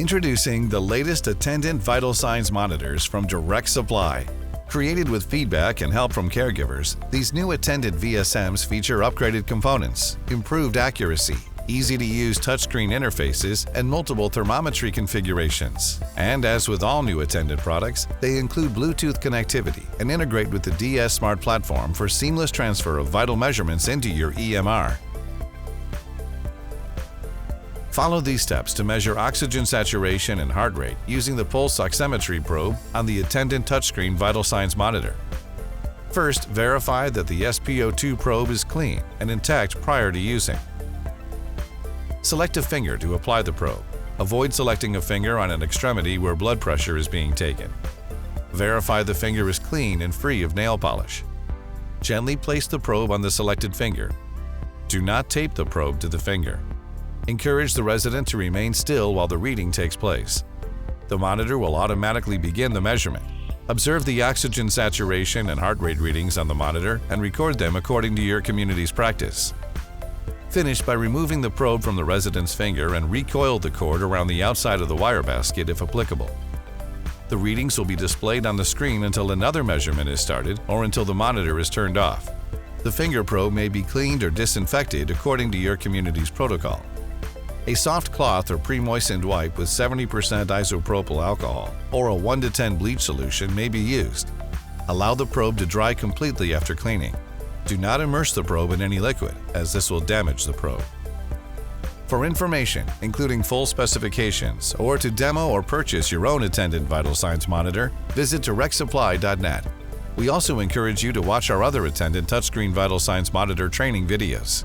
Introducing the latest Attendant vital signs monitors from Direct Supply. Created with feedback and help from caregivers, these new Attendant VSMs feature upgraded components, improved accuracy, easy-to-use touchscreen interfaces, and multiple thermometry configurations. And as with all new Attendant products, they include Bluetooth connectivity and integrate with the DS Smart platform for seamless transfer of vital measurements into your EMR. Follow these steps to measure oxygen saturation and heart rate using the pulse oximetry probe on the Attendant touchscreen vital signs monitor. First, verify that the SpO2 probe is clean and intact prior to using. Select a finger to apply the probe. Avoid selecting a finger on an extremity where blood pressure is being taken. Verify the finger is clean and free of nail polish. Gently place the probe on the selected finger. Do not tape the probe to the finger. Encourage the resident to remain still while the reading takes place. The monitor will automatically begin the measurement. Observe the oxygen saturation and heart rate readings on the monitor and record them according to your community's practice. Finish by removing the probe from the resident's finger and recoil the cord around the outside of the wire basket if applicable. The readings will be displayed on the screen until another measurement is started or until the monitor is turned off. The finger probe may be cleaned or disinfected according to your community's protocol. A soft cloth or pre-moistened wipe with 70% isopropyl alcohol or a 1 to 10 bleach solution may be used. Allow the probe to dry completely after cleaning. Do not immerse the probe in any liquid, as this will damage the probe. For information, including full specifications, or to demo or purchase your own Attendant Vital Signs monitor, visit directsupply.net. We also encourage you to watch our other Attendant touchscreen vital signs monitor training videos.